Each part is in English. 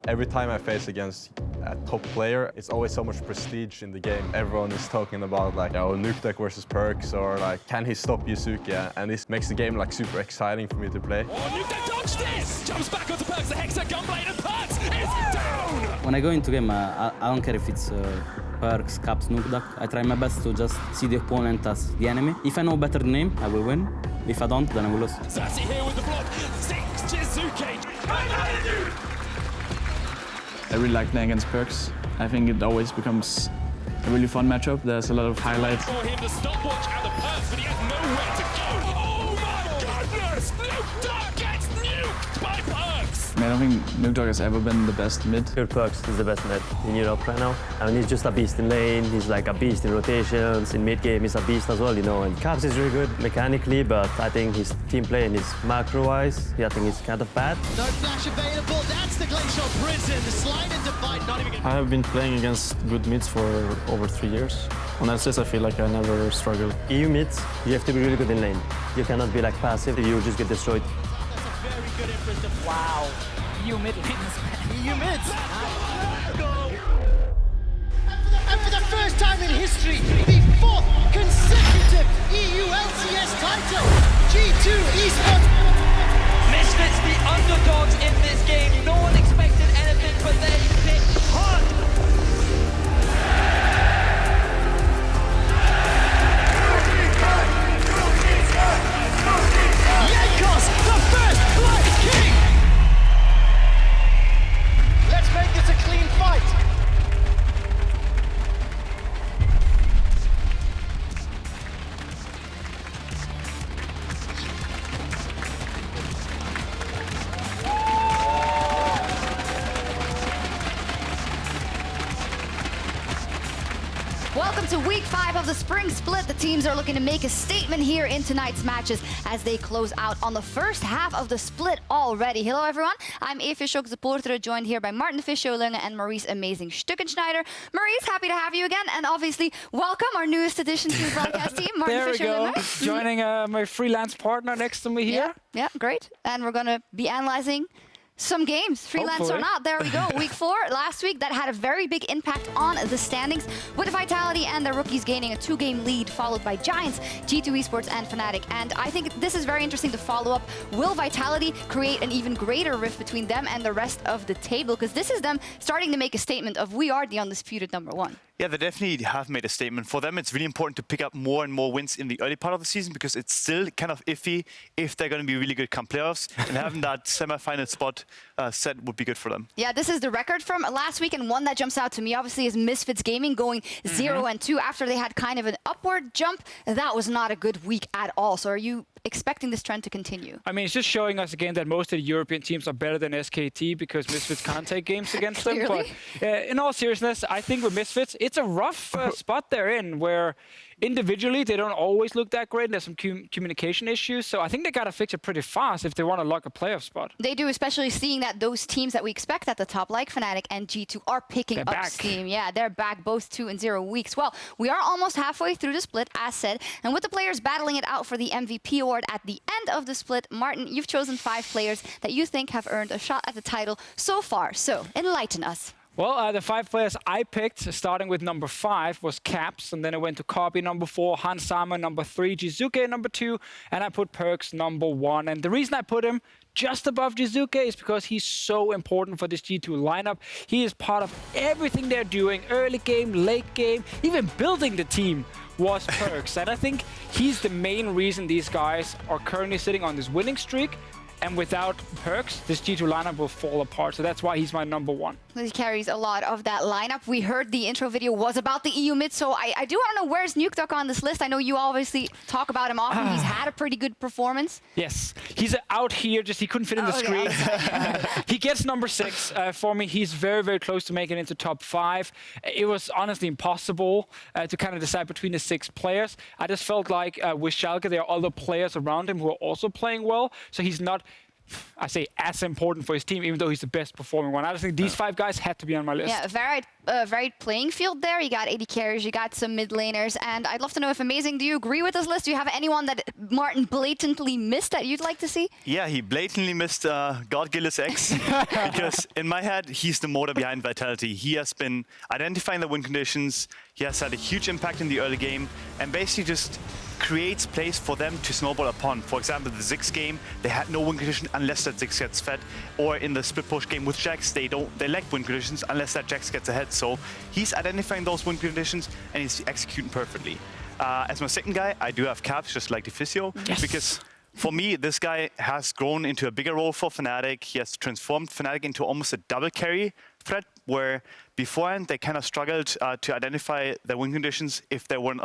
Every time I face against a top player, it's always so much prestige in the game. Everyone is talking about like, oh, Nukeduck versus Perkz, or like, can he stop Yusuke? And this makes the game like super exciting for me to play. Oh, Nukeduck dodged this! Jumps back onto Perkz, the Hexa Gunblade, and Perkz is down! When I go into game, I don't care if it's Perkz, Caps, Nukeduck. I try my best to just see the opponent as the enemy. If I know better the name, I will win. If I don't, then I will lose. Sassy here with the block. 6 Jizuke. I really like playing against Perkz. I think it always becomes a really fun matchup. There's a lot of highlights. For him, the stopwatch and the Perkz, but he has nowhere to go. Oh my goodness! Nukeduck gets nuked by Perkz! I mean, I don't think Nukeduck has ever been the best mid. Perkz is the best mid in Europe right now. I mean, he's just a beast in lane, he's like a beast in rotations, in mid-game he's a beast as well, you know. And Caps is really good mechanically, but I think his team play and his macro-wise, I think he's kind of bad. No flash available, that's the Glacial Prison, the slide into fight, not even... I have been playing against good mids for over 3 years. On LCS, I feel like I never struggled. EU mids, you have to be really good in lane. You cannot be like passive, you just get destroyed. That's a very good inference of... Wow. EU mid lanes, man. EU mids! And for the first time in history, the 4th consecutive EU LCS title, G2 Esports. Misfits, the underdogs in this game. No one expected anything, but they picked hard. Jankos, the first Blood King! Let's make this a clean fight. Welcome to week 5 of the spring split. The teams are looking to make a statement here in tonight's matches as they close out on the first half of the split already. Hello everyone, I'm Eve Fischhoek, supporter, joined here by Martin Fischolunge and Maurice Amazing Stuckenschneider. Maurice, happy to have you again, and obviously welcome our newest addition to the broadcast team, Martin There we go, Fischolunge. joining my freelance partner next to me here. Yeah, great. And we're gonna be analyzing some games, freelance Hopefully. or not. There we go. Week 4 last week, that had a very big impact on the standings, with Vitality and the rookies gaining a 2-game lead, followed by Giants, G2 Esports, and Fnatic. And I think this is very interesting to follow up. Will Vitality create an even greater rift between them and the rest of the table? Because this is them starting to make a statement of, we are the undisputed #1. Yeah, they definitely have made a statement. For them, it's really important to pick up more and more wins in the early part of the season, because it's still kind of iffy if they're going to be really good come playoffs. And having that semi-final spot set would be good for them. Yeah, this is the record from last week, and one that jumps out to me, obviously, is Misfits Gaming going 0-2 after they had kind of an upward jump. That was not a good week at all. So are you expecting this trend to continue? I mean, it's just showing us again that most of the European teams are better than SKT because Misfits can't take games against them. But in all seriousness, I think with Misfits, it's a rough spot they're in where individually they don't always look that great. There's some communication issues. So I think they got to fix it pretty fast if they want to lock a playoff spot. They do, especially seeing that those teams that we expect at the top, like Fnatic and G2, are picking up steam. Yeah, they're back both 2 and 0 weeks. Well, we are almost halfway through the split, as said, and with the players battling it out for the MVP award at the end of the split, Martin, you've chosen 5 players that you think have earned a shot at the title so far. So enlighten us. Well, the 5 players I picked, starting with number 5, was Caps, and then I went to Kobe number 4, Hans Sama number 3, Jizuke number 2, and I put Perkz number 1. And the reason I put him just above Jizuke is because he's so important for this G2 lineup. He is part of everything they're doing, early game, late game, even building the team was Perkz. And I think he's the main reason these guys are currently sitting on this winning streak. And without Perkz, this G2 lineup will fall apart. So that's why he's my number 1. He carries a lot of that lineup. We heard the intro video was about the EU mid, so I do want to know, where's Nukeduck on this list? I know you obviously talk about him often. He's had a pretty good performance. Yes, he's out here, just he couldn't fit in the screen. He gets number 6 for me. He's very, very close to making it into top 5. It was honestly impossible to kind of decide between the 6 players. I just felt like with Schalke, there are other players around him who are also playing well, so he's not I say as important for his team, even though he's the best performing one. I just think these 5 guys had to be on my list. Yeah, varied playing field there. You got AD carries, you got some mid laners, and I'd love to know if Amazing, do you agree with this list? Do you have anyone that Martin blatantly missed that you'd like to see? Yeah, he blatantly missed God Gillis X because in my head, he's the motor behind Vitality. He has been identifying the win conditions. He has had a huge impact in the early game and basically just creates plays for them to snowball upon. For example, the Ziggs game, they had no win condition unless that Ziggs gets fed. Or in the split push game with Jax, they lack win conditions unless that Jax gets ahead. So he's identifying those win conditions and he's executing perfectly. As my second guy, I do have Caps, just like Deficio, because for me, this guy has grown into a bigger role for Fnatic. He has transformed Fnatic into almost a double carry threat, where beforehand they kind of struggled to identify the win conditions if they weren't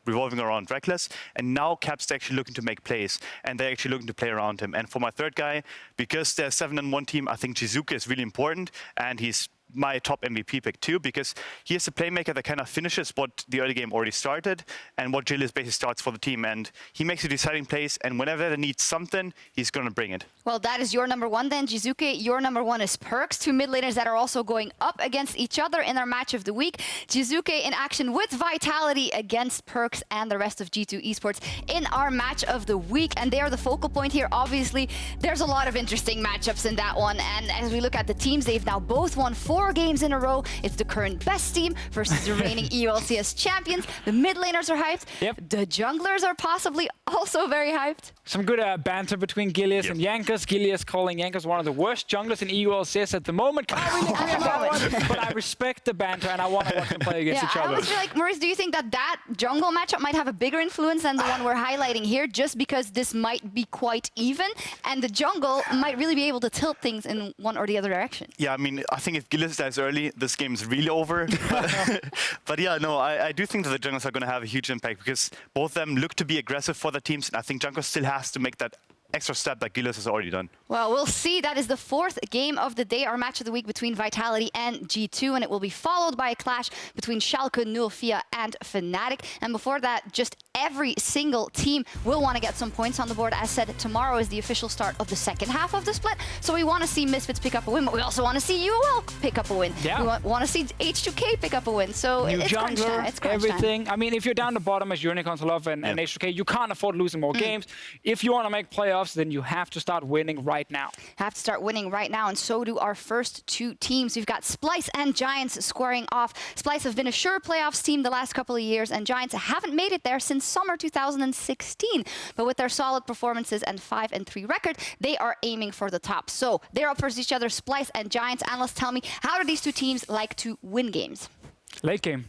revolving around Reckless. And now Caps are actually looking to make plays, and they're actually looking to play around him. And for my third guy, because they're 7-1 team, I think Jizuke is really important, and he's my top MVP pick too, because he is a playmaker that kind of finishes what the early game already started and what Gillis basically starts for the team. And he makes the deciding plays, and whenever they need something, he's going to bring it. Well, that is your number 1 then, Jizuke. Your number 1 is Perkz, 2 mid laners that are also going up against each other in their match of the week. Jizuke in action with Vitality against Perkz and the rest of G2 Esports in our match of the week. And they are the focal point here. Obviously, there's a lot of interesting matchups in that one. And as we look at the teams, they've now both won 4 games in a row. It's the current best team versus the reigning EULCS champions. The mid laners are hyped. The junglers are possibly also very hyped. Some good banter between Gilius and Jankos. Gilius calling Jankos one of the worst junglers in EULCS at the moment. Can't really agree on that one, but I respect the banter and I want to watch them play against each other. I almost feel like, Maurice, do you think that jungle matchup might have a bigger influence than the one we're highlighting here, just because this might be quite even and the jungle might really be able to tilt things in one or the other direction? Yeah, I mean, I think if Gillis dies early, this game is really over. But yeah, no, I do think that the junglers are going to have a huge impact because both of them look to be aggressive for the teams, and I think Jungle still has to make that extra step that Gillis has already done. Well, we'll see. That is the 4th game of the day, our match of the week between Vitality and G2, and it will be followed by a clash between Schalke, Nulfia, and Fnatic. And before that, just every single team will want to get some points on the board. As said, tomorrow is the official start of the second half of the split, so we want to see Misfits pick up a win, but we also want to see UOL pick up a win. Yeah. We want to see H2K pick up a win. So New it's crunch time. jungler, It's crunch everything. time. I mean, if you're down the bottom as Unicorn, Love, and H2K, you can't afford losing more games. If you want to make playoffs, then you have to start winning right now. Have to start winning right now, and so do our first 2 teams. We've got Splyce and Giants squaring off. Splyce have been a sure playoffs team the last couple of years, and Giants haven't made it there since summer 2016. But with their solid performances and 5-3 record, they are aiming for the top. So they're up versus each other, Splyce and Giants. Analysts, tell me, how do these 2 teams like to win games? Late game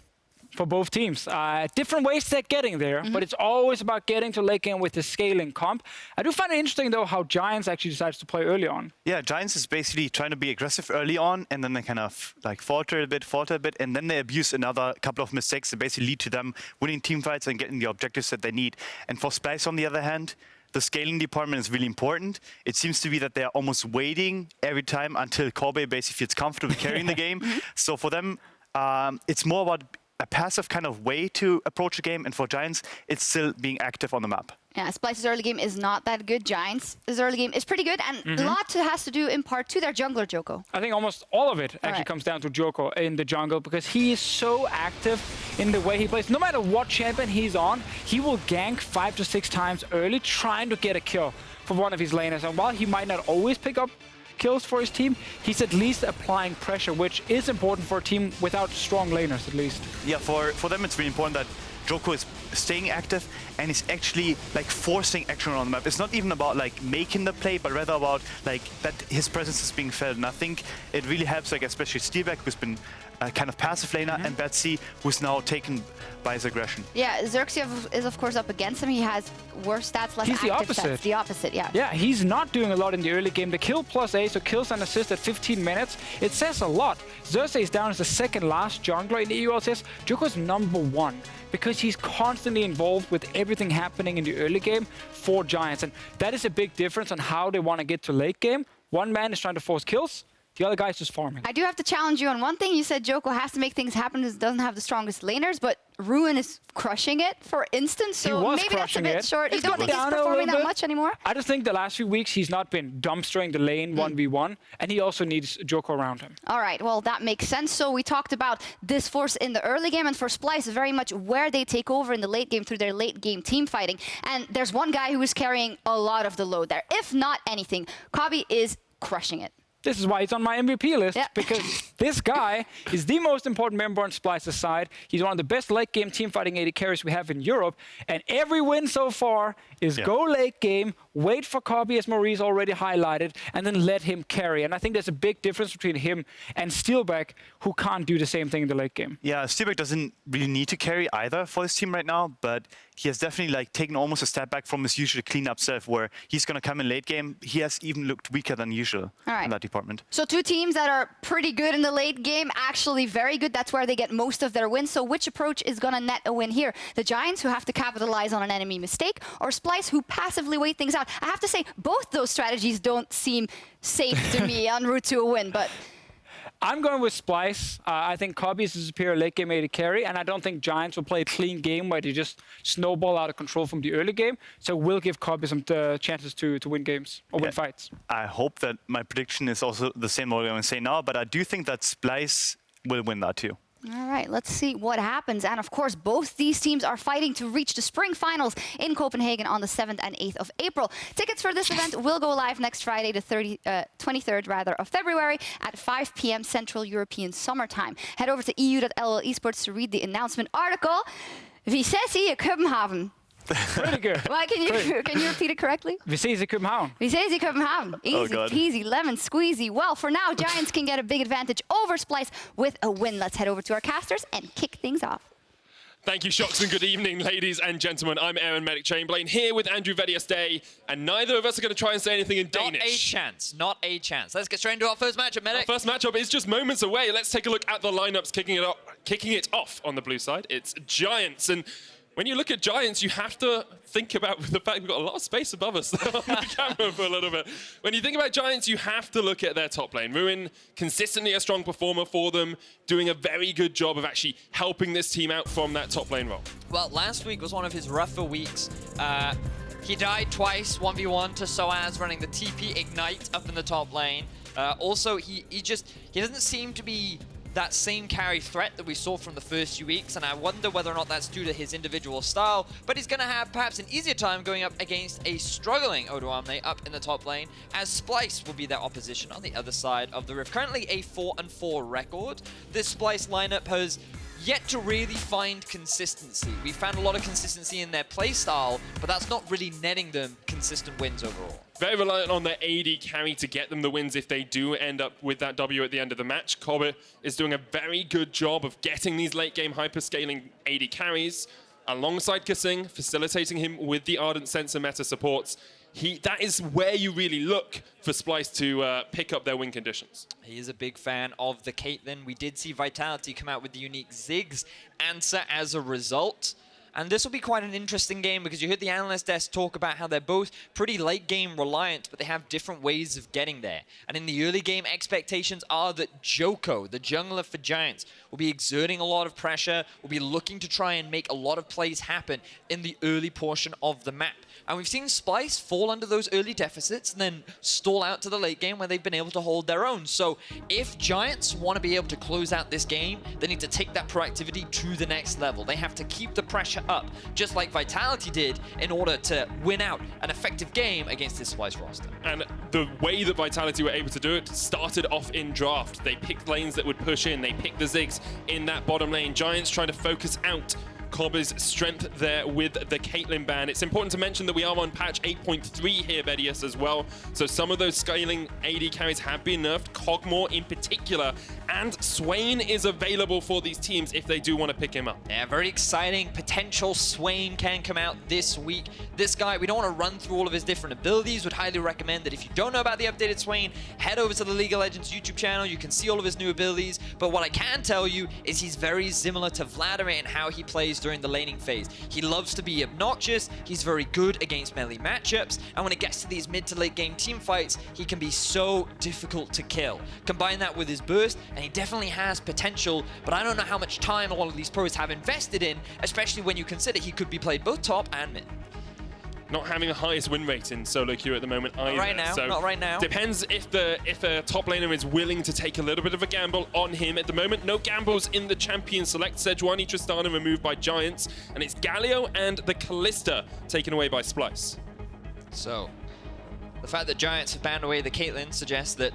for both teams. Different ways they're getting there, but it's always about getting to late game with the scaling comp. I do find it interesting, though, how Giants actually decides to play early on. Yeah, Giants is basically trying to be aggressive early on, and then they kind of like falter a bit, and then they abuse another couple of mistakes that basically lead to them winning team fights and getting the objectives that they need. And for Splyce, on the other hand, the scaling department is really important. It seems to be that they're almost waiting every time until Kobe basically feels comfortable carrying the game. So for them, it's more about a passive kind of way to approach a game, and for Giants, it's still being active on the map. Yeah, Splyce's early game is not that good. Giants' early game is pretty good, and a lot has to do in part to their jungler, Joko. I think almost all of it actually comes down to Joko in the jungle, because he is so active in the way he plays. No matter what champion he's on, he will gank 5 to 6 times early, trying to get a kill for one of his laners. And while he might not always pick up kills for his team, he's at least applying pressure, which is important for a team without strong laners, at least. Yeah, for them it's really important that Joko is staying active and is actually like forcing action on the map. It's not even about like making the play, but rather about like that his presence is being felt. And I think it really helps, like especially Steelback, who's been a kind of passive laner, and Betsy, who's now taken by his aggression. Yeah, Xerxia is of course up against him. He has worse stats, less he's active the opposite. stats. The opposite, yeah. Yeah, he's not doing a lot in the early game. The kill plus A, so kills and assist at 15 minutes, it says a lot. Xerxia is down as the second last jungler in the EULCS. Joko's number 1, because he's constantly involved with everything happening in the early game for Giants. And that is a big difference on how they want to get to late game. One man is trying to force kills, the other guy's just farming. I do have to challenge you on one thing. You said Joko has to make things happen, doesn't have the strongest laners, but Ruin is crushing it, for instance. So was maybe that's a crushing bit it. short. You He's don't gone think he's down a performing little that bit. much anymore? I just think the last few weeks he's not been dumpstering the lane 1v1, and he also needs Joker around him. All right, well, that makes sense. So we talked about this force in the early game, and for Splyce, very much where they take over in the late game through their late game team fighting. And there's one guy who is carrying a lot of the load there. If not anything, Kobbe is crushing it. This is why he's on my MVP list, Yeah. because this guy is the most important member on Splyce's side. He's one of the best late game team fighting AD carries we have in Europe. And every win so far is go late game, wait for Kobbe, as Maurice already highlighted, and then let him carry. And I think there's a big difference between him and Steelback, who can't do the same thing in the late game. Yeah, Steelback doesn't really need to carry either for his team right now, but he has definitely like taken almost a step back from his usual cleanup self, where he's going to come in late game. He has even looked weaker than usual in that department. So two teams that are pretty good in the late game, actually very good. That's where they get most of their wins. So which approach is going to net a win here? The Giants, who have to capitalize on an enemy mistake, or Splyce, who passively wait things out? I have to say, both those strategies don't seem safe to me en route to a win, but... I'm going with Splyce. I think Kobbe is a superior late game AD carry, and I don't think Giants will play a clean game where they just snowball out of control from the early game. So we'll give Kobbe some chances to win games or win fights. I hope that my prediction is also the same what I'm going to say now, but I do think that Splyce will win that too. All right, let's see what happens. And of course, both these teams are fighting to reach the spring finals in Copenhagen on the 7th and 8th of April. Tickets for this event will go live next Friday, the 23rd of February at 5 p.m. Central European Summertime. Head over to EU.LL Esports to read the announcement article. Vi ses i København. Pretty good. Well, can you repeat it correctly? Vi ses i København. Vi ses i København. Easy God. peasy, lemon squeezy. Well, for now, Giants can get a big advantage over Splyce with a win. Let's head over to our casters and kick things off. Thank you, Shox, and good evening, ladies and gentlemen. I'm Aaron Medic Chamberlain here with Andrew Vediastay, and neither of us are going to try and say anything in Danish. Not a chance. Not a chance. Let's get straight into our first matchup, Medic. Our first matchup is just moments away. Let's take a look at the lineups kicking it off on the blue side. It's Giants, and when you look at Giants, you have to think about the fact we've got a lot of space above us on the camera for a little bit. When you think about Giants, you have to look at their top lane. Ruin, consistently a strong performer for them, doing a very good job of actually helping this team out from that top lane role. Well, last week was one of his rougher weeks. He died twice, 1v1 to Soaz running the TP Ignite up in the top lane. Also, he doesn't seem to be that same carry threat that we saw from the first few weeks, and I wonder whether or not that's due to his individual style, but he's going to have perhaps an easier time going up against a struggling Odoamne up in the top lane, as Splyce will be their opposition on the other side of the Rift. Currently a 4-4 record. This Splyce lineup has yet to really find consistency. We found a lot of consistency in their playstyle, but that's not really netting them consistent wins overall. Very reliant on their AD carry to get them the wins if they do end up with that W at the end of the match. Kobbe is doing a very good job of getting these late game hyperscaling AD carries alongside Kasing, facilitating him with the Ardent Sensor meta supports. That is where you really look for Splyce to pick up their win conditions. He is a big fan of the Caitlyn. We did see Vitality come out with the unique Ziggs answer as a result. And this will be quite an interesting game because you heard the analyst desk talk about how they're both pretty late game reliant, but they have different ways of getting there. And in the early game, expectations are that Joko, the jungler for Giants, will be exerting a lot of pressure, will be looking to try and make a lot of plays happen in the early portion of the map. And we've seen Splyce fall under those early deficits and then stall out to the late game where they've been able to hold their own. So if Giants want to be able to close out this game, they need to take that proactivity to the next level. They have to keep the pressure up, just like Vitality did, in order to win out an effective game against this Splyce roster. And the way that Vitality were able to do it started off in draft. They picked lanes that would push in. They picked the Ziggs in that bottom lane. Giants trying to focus out Kobbe's strength there with the Caitlyn ban. It's important to mention that we are on patch 8.3 here, Vedius, as well. So some of those scaling AD carries have been nerfed, Kog'Maw in particular, and Swain is available for these teams if they do want to pick him up. Yeah, very exciting potential potential Swain can come out this week. This guy, we don't want to run through all of his different abilities. Would highly recommend that if you don't know about the updated Swain, head over to the League of Legends YouTube channel. You can see all of his new abilities. But what I can tell you is he's very similar to Vladimir in how he plays during the laning phase. He loves to be obnoxious. He's very good against melee matchups. And when it gets to these mid to late game team fights, he can be so difficult to kill. Combine that with his burst, and he definitely has potential, but I don't know how much time all of these pros have invested in, especially when you consider he could be played both top and mid. Not having the highest win rate in solo queue at the moment either. Not right now, so not right now. Depends if a top laner is willing to take a little bit of a gamble on him. At the moment, no gambles in the champion select. Sejuani Tristana removed by Giants, and it's Galio and the Kalista taken away by Splyce. So, the fact that Giants have banned away the Caitlyn suggests that,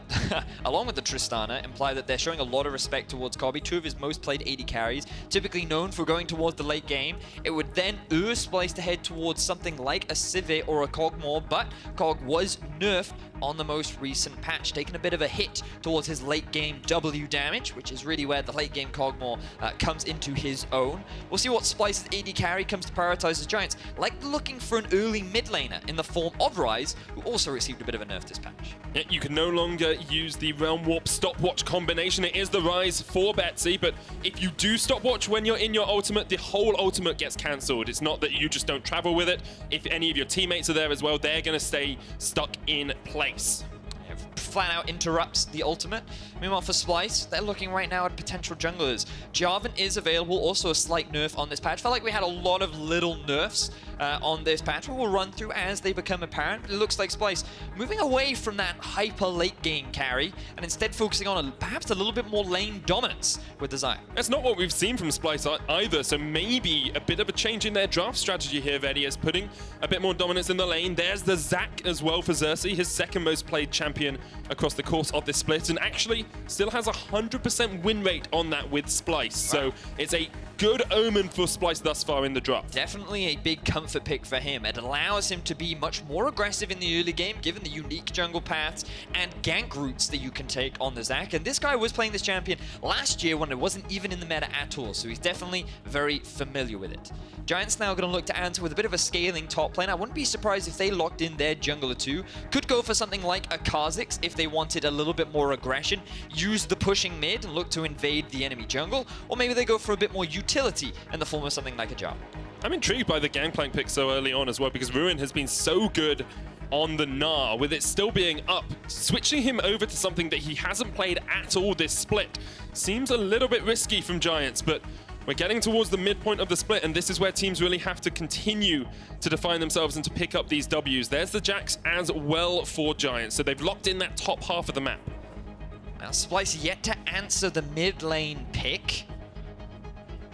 along with the Tristana, imply that they're showing a lot of respect towards Kobbe, two of his most played AD carries, typically known for going towards the late game. It would then urge Splyce to head towards something like a Cive or a Kog'Maw, but Kog was nerfed on the most recent patch, taking a bit of a hit towards his late game W damage, which is really where the late game Kog'Maw comes into his own. We'll see what Splyce's AD carry comes to prioritize as Giants, like looking for an early mid laner in the form of Ryze, who also received a bit of a nerf this patch. Yeah, you can no longer use the Realm Warp stopwatch combination. It is the Ryze for Betsy, but if you do stopwatch when you're in your ultimate, the whole ultimate gets cancelled. It's not that you just don't travel with it. If any of your teammates are there as well, they're going to stay stuck in place. Flat out interrupts the ultimate. Meanwhile, for Splyce, they're looking right now at potential junglers. Jarvan is available, also a slight nerf on this patch. Felt like we had a lot of little nerfs on this patch. We'll run through as they become apparent. It looks like Splyce moving away from that hyper late game carry and instead focusing on perhaps a little bit more lane dominance with the Xayah. That's not what we've seen from Splyce either, so maybe a bit of a change in their draft strategy here. Vedi is putting a bit more dominance in the lane. There's the Zac as well for Xerxes, his second most played champion across the course of this split, and actually still has a 100% win rate on that with Splyce. So it's a good omen for Splyce thus far in the draft. Definitely a big comfort pick for him. It allows him to be much more aggressive in the early game, given the unique jungle paths and gank routes that you can take on the Zac. And this guy was playing this champion last year when it wasn't even in the meta at all, so he's definitely very familiar with it. Giants now going to look to answer with a bit of a scaling top lane. I wouldn't be surprised if they locked in their jungler too. Could go for something like a Kha'Zix if they wanted a little bit more aggression. Use the pushing mid and look to invade the enemy jungle. Or maybe they go for a bit more utility in the form of something like a Jarvan. I'm intrigued by the Gangplank pick so early on as well, because Ruin has been so good on the Gnar, with it still being up. Switching him over to something that he hasn't played at all this split seems a little bit risky from Giants, but we're getting towards the midpoint of the split, and this is where teams really have to continue to define themselves and to pick up these Ws. There's the Jax as well for Giants, so they've locked in that top half of the map. Now Splyce yet to answer the mid lane pick.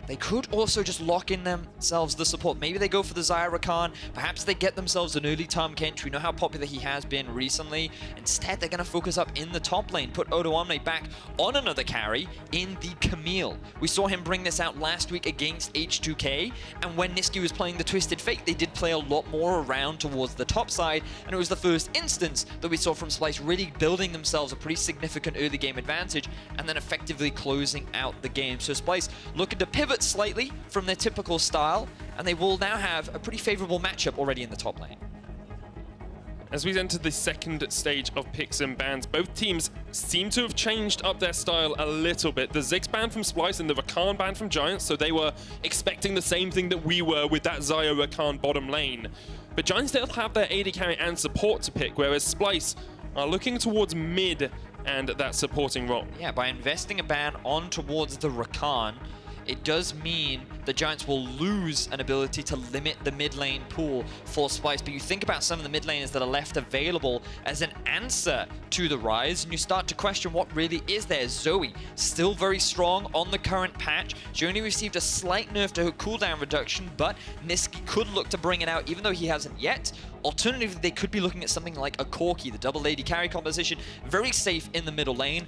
They could also just lock in themselves the support. Maybe they go for the Xayah Rakan. Perhaps they get themselves an early Tahm Kench. We know how popular he has been recently. Instead, they're going to focus up in the top lane. Put Odoamne back on another carry in the Camille. We saw him bring this out last week against H2K. And when Nisqy was playing the Twisted Fate, they did play a lot more around towards the top side. And it was the first instance that we saw from Splyce really building themselves a pretty significant early game advantage and then effectively closing out the game. So Splyce looking to pivot slightly from their typical style, and they will now have a pretty favorable matchup already in the top lane. As we enter the second stage of picks and bans, both teams seem to have changed up their style a little bit. The Ziggs ban from Splyce and the Rakan ban from Giants, so they were expecting the same thing that we were with that Xayah Rakan bottom lane. But Giants still have their AD carry and support to pick, whereas Splyce are looking towards mid and that supporting role. Yeah, by investing a ban on towards the Rakan, it does mean the Giants will lose an ability to limit the mid lane pool for Splyce. But you think about some of the mid laners that are left available as an answer to the Ryze, and you start to question what really is there. Zoe, still very strong on the current patch. She only received a slight nerf to her cooldown reduction, but Nisqy could look to bring it out even though he hasn't yet. Alternatively, they could be looking at something like a Corki, the double AD carry composition, very safe in the middle lane.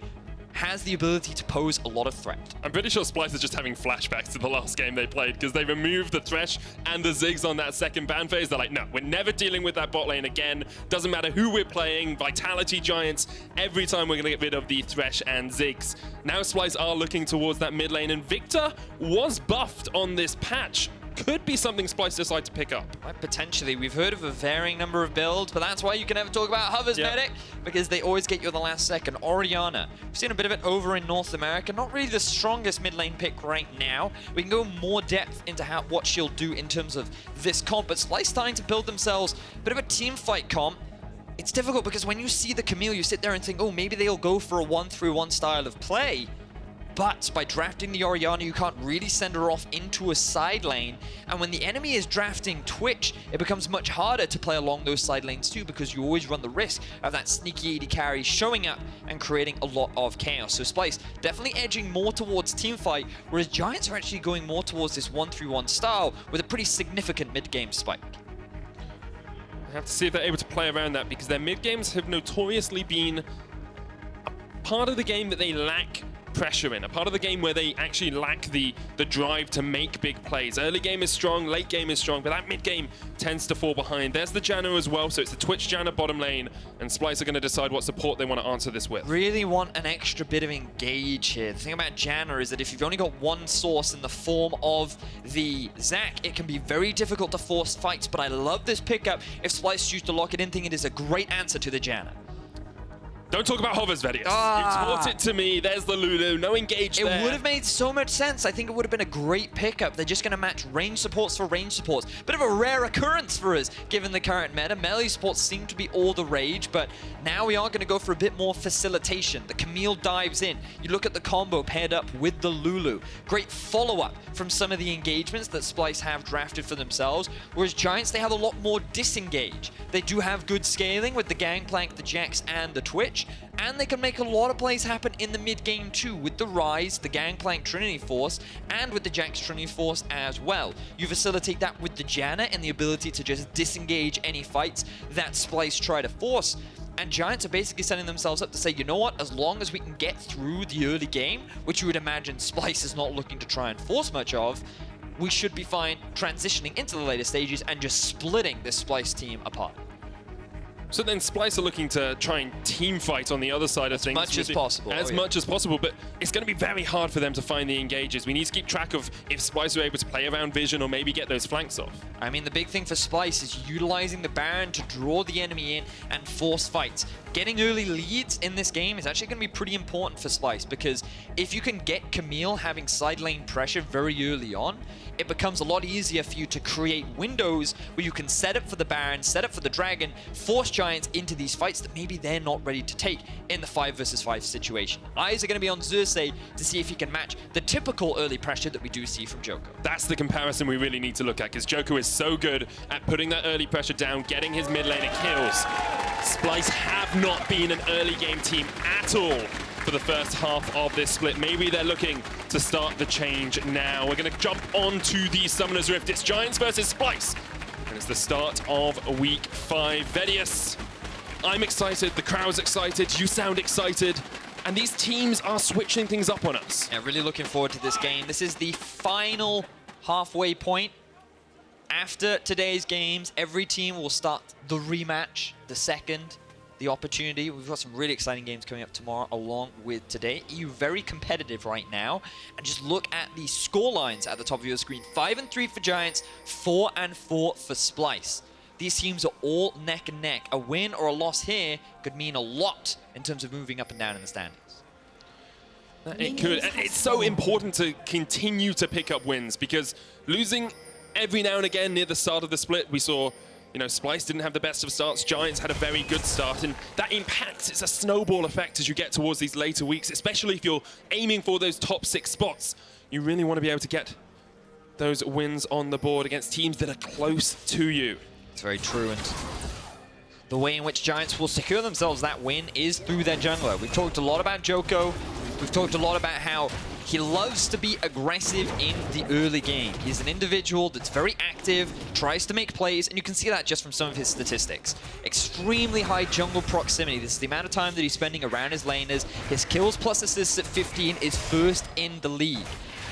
Has the ability to pose a lot of threat. I'm pretty sure Splyce is just having flashbacks to the last game they played, because they removed the Thresh and the Ziggs on that second ban phase. They're like, no, we're never dealing with that bot lane again. Doesn't matter who we're playing, Vitality Giants, every time we're going to get rid of the Thresh and Ziggs. Now Splyce are looking towards that mid lane, and Viktor was buffed on this patch. could be something Splyce decide to pick up. Right, potentially. We've heard of a varying number of builds, but that's why you can never talk about Hovers Medic, because they always get you at the last second. Orianna, we've seen a bit of it over in North America. Not really the strongest mid lane pick right now. We can go more depth into what she'll do in terms of this comp, but Splyce starting to build themselves a bit of a team fight comp. It's difficult because when you see the Camille, you sit there and think, oh, maybe they'll go for a 1-3-1 style of play. But by drafting the Orianna, you can't really send her off into a side lane. And when the enemy is drafting Twitch, it becomes much harder to play along those side lanes too, because you always run the risk of that sneaky AD carry showing up and creating a lot of chaos. So Splyce definitely edging more towards teamfight, whereas Giants are actually going more towards this 1-3-1 style with a pretty significant mid-game spike. We have to see if they're able to play around that, because their mid-games have notoriously been a part of the game that they lack pressure in, a part of the game where they actually lack the drive to make big plays. Early game is strong, late game is strong, but that mid game tends to fall behind. There's the Janna as well, so it's the Twitch Janna bottom lane, and Splyce are going to decide what support they want to answer this with. Really want an extra bit of engage here. The thing about Janna is that if you've only got one source in the form of the Zac, it can be very difficult to force fights, but I love this pickup if Splyce choose to lock it in, thinking it is a great answer to the Janna. Don't talk about hovers, Vedius. You taught it to me. There's the Lulu. No engage there. It would have made so much sense. I think it would have been a great pickup. They're just going to match range supports for range supports. Bit of a rare occurrence for us, given the current meta. Melee supports seem to be all the rage, but now we are going to go for a bit more facilitation. The Camille dives in. You look at the combo paired up with the Lulu. Great follow-up from some of the engagements that Splyce have drafted for themselves, whereas Giants, they have a lot more disengage. They do have good scaling with the Gangplank, the Jax, and the Twitch, and they can make a lot of plays happen in the mid-game too, with the Ryze, the Gangplank Trinity Force, and with the Jax Trinity Force as well. You facilitate that with the Janna and the ability to just disengage any fights that Splyce try to force. And Giants are basically setting themselves up to say, you know what, as long as we can get through the early game, which you would imagine Splyce is not looking to try and force much of, we should be fine transitioning into the later stages and just splitting this Splyce team apart. So then Splyce are looking to try and team fight on the other side of things. As much as possible. As much as possible, but it's going to be very hard for them to find the engages. We need to keep track of if Splyce are able to play around vision or maybe get those flanks off. I mean, the big thing for Splyce is utilizing the Baron to draw the enemy in and force fights. Getting early leads in this game is actually going to be pretty important for Splyce, because if you can get Camille having side lane pressure very early on, it becomes a lot easier for you to create windows where you can set up for the Baron, set up for the Dragon, force Giants into these fights that maybe they're not ready to take in the 5 versus 5 situation. Eyes are going to be on Xerxes to see if he can match the typical early pressure that we do see from Djoko. That's the comparison we really need to look at, because Djoko is so good at putting that early pressure down, getting his mid laner kills. Splyce have not been an early game team at all for the first half of this split. Maybe they're looking to start the change now. We're going to jump on to the Summoner's Rift. It's Giants versus Splyce, and it's the start of week 5. Vedius, I'm excited, the crowd's excited, you sound excited, and these teams are switching things up on us. Yeah, really looking forward to this game. This is the final halfway point. After today's games, every team will start the rematch, the second, the opportunity. We've got some really exciting games coming up tomorrow along with today. EU very competitive right now. And just look at the score lines at the top of your screen. 5-3 for Giants, 4-4 for Splyce. These teams are all neck and neck. A win or a loss here could mean a lot in terms of moving up and down in the standings. It could. And it's so important to continue to pick up wins, because losing every now and again near the start of the split, we saw, you know, Splyce didn't have the best of starts, Giants had a very good start, and that impacts, it's a snowball effect as you get towards these later weeks, especially if you're aiming for those top 6 spots. You really want to be able to get those wins on the board against teams that are close to you. It's very true, and the way in which Giants will secure themselves that win is through their jungler. We've talked a lot about Djoko. We've talked a lot about how he loves to be aggressive in the early game. He's an individual that's very active, tries to make plays, and you can see that just from some of his statistics. Extremely high jungle proximity. This is the amount of time that he's spending around his laners. His kills plus assists at 15 is first in the league.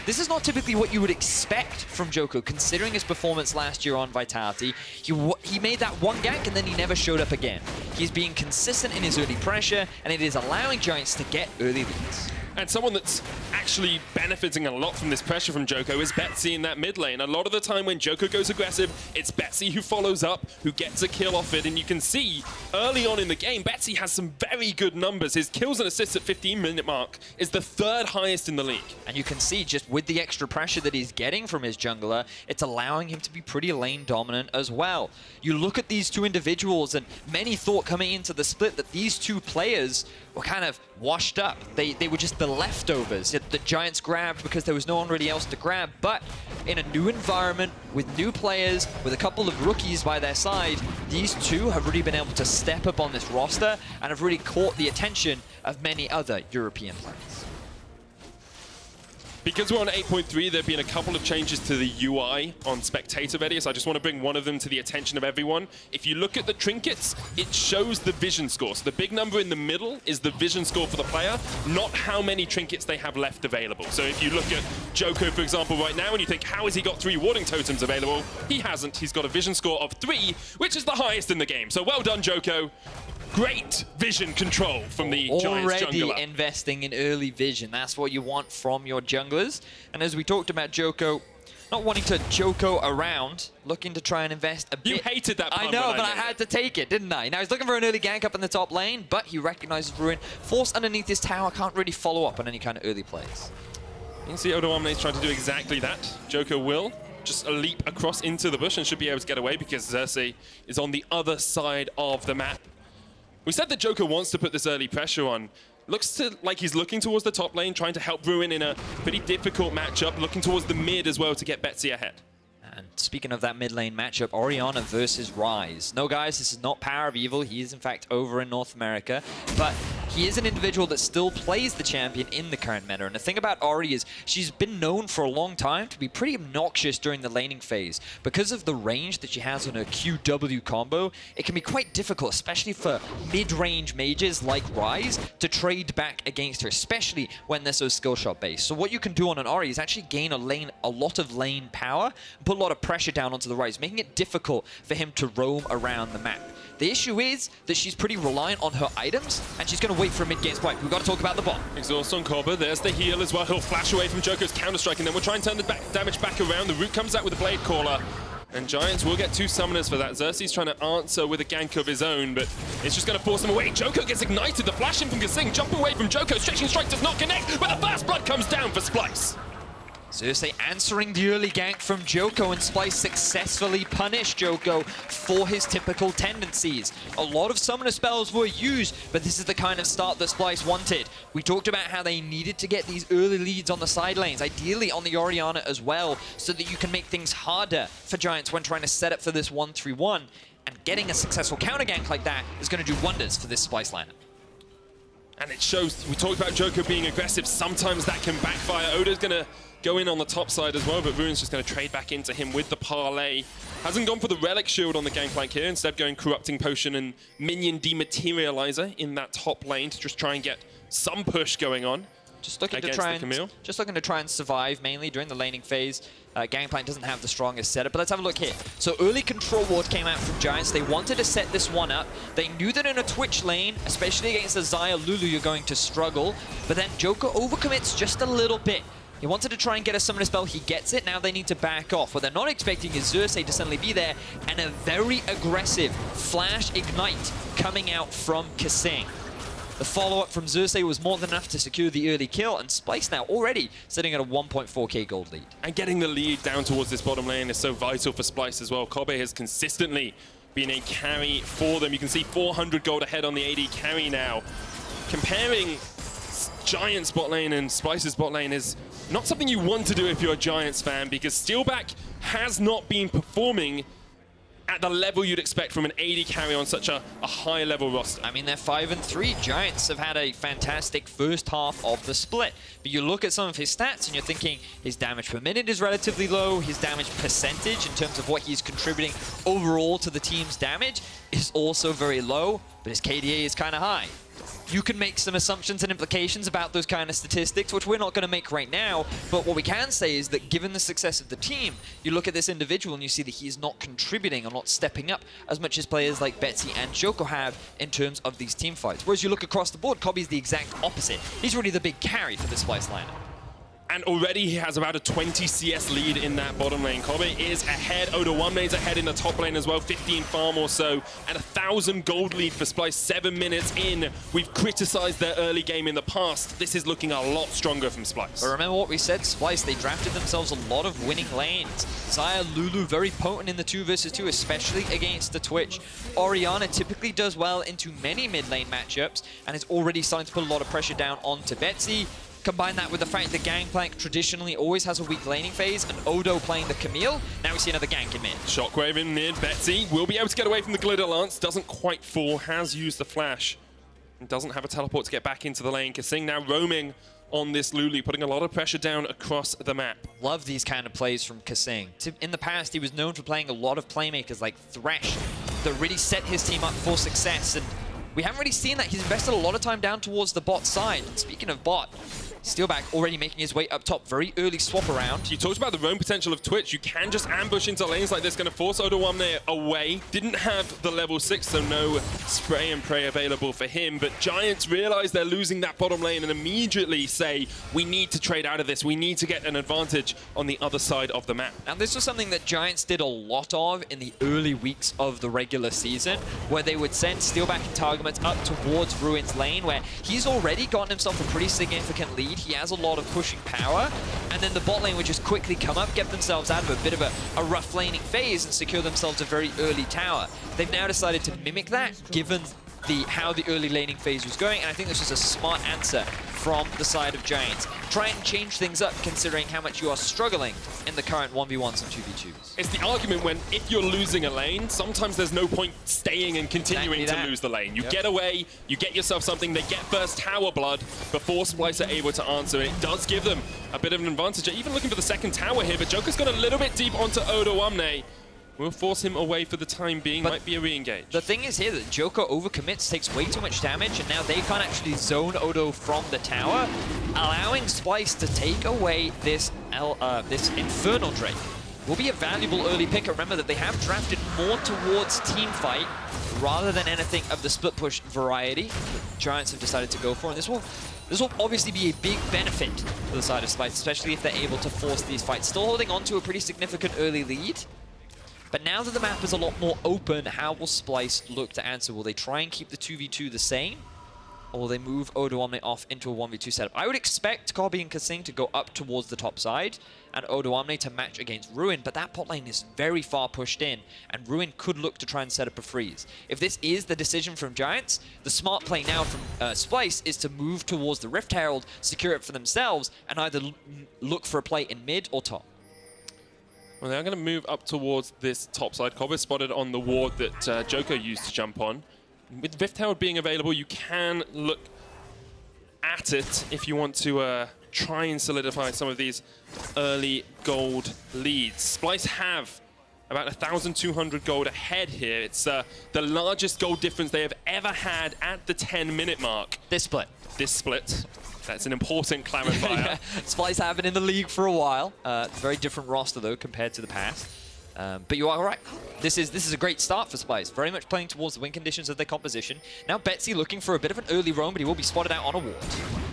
This is not typically what you would expect from Djoko, considering his performance last year on Vitality. He made that one gank and then he never showed up again. He's being consistent in his early pressure, and it is allowing Giants to get early leads. And someone that's actually benefiting a lot from this pressure from Joko is Betsy in that mid lane. A lot of the time when Joko goes aggressive, it's Betsy who follows up, who gets a kill off it. And you can see early on in the game, Betsy has some very good numbers. His kills and assists at 15-minute mark is the 3rd highest in the league. And you can see just with the extra pressure that he's getting from his jungler, it's allowing him to be pretty lane dominant as well. You look at these two individuals, and many thought coming into the split that these two players were kind of washed up. They were just the leftovers that the Giants grabbed because there was no one really else to grab. But in a new environment, with new players, with a couple of rookies by their side, these two have really been able to step up on this roster and have really caught the attention of many other European players. Because we're on 8.3, there have been a couple of changes to the UI on Spectator Ready, so I just want to bring one of them to the attention of everyone. If you look at the trinkets, it shows the vision score. So the big number in the middle is the vision score for the player, not how many trinkets they have left available. So if you look at Joko, for example, right now, and you think, how has he got 3 warding totems available? He hasn't. He's got a vision score of 3, which is the highest in the game. So well done, Joko. Great vision control from the Giants jungler. Already investing in early vision. That's what you want from your junglers. And as we talked about Joko, not wanting to Joko around, looking to try and invest a bit. You hated that pun. I know, but I had to take it, didn't I? Now he's looking for an early gank up in the top lane, but he recognizes Ruin. Force underneath this tower, can't really follow up on any kind of early plays. You can see Odoamne's trying to do exactly that. Joko will just a leap across into the bush and should be able to get away because Xerxes is on the other side of the map. We said that Joko wants to put this early pressure on. Looks like he's looking towards the top lane, trying to help Ruin in a pretty difficult matchup, looking towards the mid as well to get Betsy ahead. And speaking of that mid lane matchup, Orianna versus Ryze. No, guys, this is not Power of Evil. He is, in fact, over in North America. But he is an individual that still plays the champion in the current meta. And the thing about Ori is she's been known for a long time to be pretty obnoxious during the laning phase. Because of the range that she has on her QW combo, it can be quite difficult, especially for mid-range mages like Ryze, to trade back against her, especially when they're so skill shot based. So what you can do on an Ori is actually gain a lot of lane power, and put a lot of pressure down onto the Ryze, making it difficult for him to roam around the map. The issue is that she's pretty reliant on her items, and she's going to wait for a mid-game spike. We've got to talk about the bot. Exhaust on Cobber. There's the heal as well. He'll flash away from Joko's Counter-Strike, and then we'll try and turn the damage back around. The Root comes out with a Blade Caller, and Giants will get 2 summoners for that. Xerxes trying to answer with a gank of his own, but it's just going to force him away. Joko gets ignited. The flash in from Gesing. Jump away from Joko. Stretching Strike does not connect, but the first blood comes down for Splyce. Xerxes answering the early gank from Joko, and Splyce successfully punished Joko for his typical tendencies. A lot of summoner spells were used, but this is the kind of start that Splyce wanted. We talked about how they needed to get these early leads on the side lanes, ideally on the Orianna as well, so that you can make things harder for Giants when trying to set up for this 1-3-1. And getting a successful counter gank like that is going to do wonders for this Splyce lineup. And it shows, we talked about Joko being aggressive. Sometimes that can backfire. Oda's going to go in on the top side as well, but Ruin's just going to trade back into him with the parlay. Hasn't gone for the Relic Shield on the gangplank here, instead going Corrupting Potion and Minion Dematerializer in that top lane to just try and get some push going on. Just looking to try and survive mainly during the laning phase. Gangplank doesn't have the strongest setup, but let's have a look here. So early control ward came out from Giants. They wanted to set this one up. They knew that in a Twitch lane, especially against the Xayah Lulu, you're going to struggle. But then Joko overcommits just a little bit. He wanted to try and get a summoner spell. He gets it. Now they need to back off. What they're not expecting is Xerxes to suddenly be there, and a very aggressive Flash Ignite coming out from Gesing. The follow-up from Xerxes was more than enough to secure the early kill, and Splyce now already sitting at a 1.4k gold lead. And getting the lead down towards this bottom lane is so vital for Splyce as well. Kobe has consistently been a carry for them. You can see 400 gold ahead on the AD carry now. Comparing Giants bot lane and Splyce's bot lane is not something you want to do if you're a Giants fan, because Steelback has not been performing at the level you'd expect from an AD carry on such a high-level roster. I mean, they're 5-3. Giants have had a fantastic first half of the split. But you look at some of his stats and you're thinking his damage per minute is relatively low. His damage percentage in terms of what he's contributing overall to the team's damage is also very low. But his KDA is kind of high. You can make some assumptions and implications about those kind of statistics, which we're not going to make right now. But what we can say is that given the success of the team, you look at this individual and you see that he's not contributing or not stepping up as much as players like Betsy and Joko have in terms of these team fights. Whereas you look across the board, Kobbe's the exact opposite. He's really the big carry for this Splyce lineup. And already he has about a 20 CS lead in that bottom lane. Kobbe is ahead. Odo1me's ahead in the top lane as well. 15 farm or so. And 1,000 gold lead for Splyce 7 minutes in. We've criticized their early game in the past. This is looking a lot stronger from Splyce. But remember what we said, Splyce, they drafted themselves a lot of winning lanes. Xayah, Lulu, very potent in the 2 versus 2, especially against the Twitch. Orianna typically does well into many mid lane matchups and is already starting to put a lot of pressure down onto Betsy. Combine that with the fact that Gangplank traditionally always has a weak laning phase, and Odo playing the Camille. Now we see another gank in mid. Shockwave in mid. Betsy will be able to get away from the Glitter Lance. Doesn't quite fall. Has used the flash. And doesn't have a teleport to get back into the lane. Kasing now roaming on this Lulu, putting a lot of pressure down across the map. Love these kind of plays from Kasing. In the past, he was known for playing a lot of playmakers like Thresh that really set his team up for success. And we haven't really seen that. He's invested a lot of time down towards the bot side. And speaking of bot, Steelback already making his way up top. Very early swap around. You talked about the roam potential of Twitch. You can just ambush into lanes like this. Going to force Odo1me away. Didn't have the level 6, so no spray and pray available for him. But Giants realize they're losing that bottom lane and immediately say, we need to trade out of this. We need to get an advantage on the other side of the map. Now, this was something that Giants did a lot of in the early weeks of the regular season, where they would send Steelback and Targaments up towards Ruin's lane, where he's already gotten himself a pretty significant lead. He has a lot of pushing power, and then the bot lane would just quickly come up, get themselves out of a bit of a rough laning phase and secure themselves a very early tower. They've now decided to mimic that, given how the early laning phase was going, and I think this was a smart answer from the side of Giants. Try and change things up considering how much you are struggling in the current 1v1s and 2v2s. It's the argument when if you're losing a lane, sometimes there's no point staying and continuing to lose the lane. You get away, you get yourself something, they get first tower blood before Splyce are able to answer. It does give them a bit of an advantage. Even looking for the second tower here, but Joker's got a little bit deep onto Odo1me. We'll force him away for the time being. But might be a re-engage. The thing is here that Joko overcommits, takes way too much damage, and now they can't actually zone Odo from the tower, allowing Splyce to take away this Infernal Drake. Will be a valuable early pick. Remember that they have drafted more towards team fight rather than anything of the split push variety that Giants have decided to go for, and this will obviously be a big benefit for the side of Splyce, especially if they're able to force these fights. Still holding on to a pretty significant early lead. But now that the map is a lot more open, how will Splyce look to answer? Will they try and keep the 2v2 the same? Or will they move Odo1me off into a 1v2 setup? I would expect Kobbe and Kasing to go up towards the top side and Odo1me to match against Ruin, but that bot lane is very far pushed in, and Ruin could look to try and set up a freeze. If this is the decision from Giants, the smart play now from Splyce is to move towards the Rift Herald, secure it for themselves, and either look for a play in mid or top. Well, they're going to move up towards this top side. Kobbe spotted on the ward that Joko used to jump on. With Rift Herald being available, you can look at it if you want to try and solidify some of these early gold leads. Splyce have about 1,200 gold ahead here. It's the largest gold difference they have ever had at the 10-minute mark. This split. That's an important clarifier. Yeah. Splyce have been in the league for a while. Very different roster, though, compared to the past. But you are right. This is a great start for Splyce. Very much playing towards the win conditions of their composition. Now Betsy looking for a bit of an early roam, but he will be spotted out on a ward.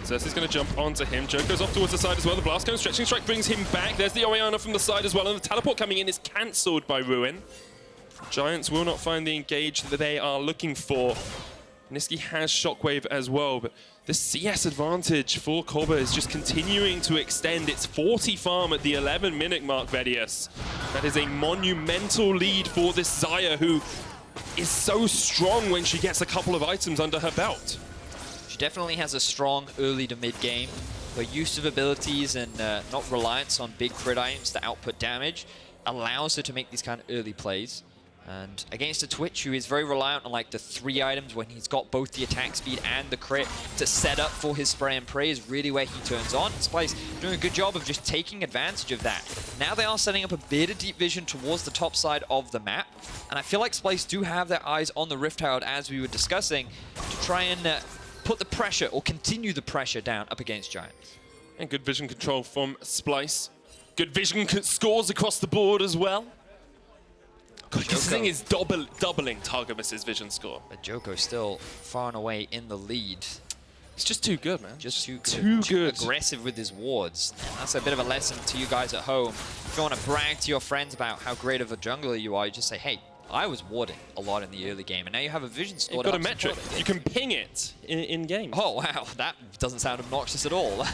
Xerxes going to jump onto him. Joker's off towards the side as well. The blast cone stretching strike brings him back. There's the Orianna from the side as well, and the teleport coming in is cancelled by Ruin. Giants will not find the engage that they are looking for. Nisqy has Shockwave as well, but the CS advantage for Kobbe is just continuing to extend. It's 40 farm at the 11-minute mark, Vedius. That is a monumental lead for this Xayah, who is so strong when she gets a couple of items under her belt. She definitely has a strong early to mid game. Her use of abilities and not reliance on big crit items to output damage allows her to make these kind of early plays. And against a Twitch who is very reliant on like the 3 items when he's got both the attack speed and the crit to set up for his spray and pray is really where he turns on. Splyce doing a good job of just taking advantage of that. Now they are setting up a bit of deep vision towards the top side of the map. And I feel like Splyce do have their eyes on the Rift Herald, as we were discussing, to try and put the pressure or continue the pressure down up against Giants. And good vision control from Splyce. Good vision scores across the board as well. God, this thing is doubling Targamas's vision score. But Joko still far and away in the lead. He's just too good, man. Just too good. Too good. Aggressive with his wards. And that's a bit of a lesson to you guys at home. If you want to brag to your friends about how great of a jungler you are, you just say, hey, I was warding a lot in the early game, and now you have a vision score. You've got a metric. You can ping it in game. Oh, wow. That doesn't sound obnoxious at all.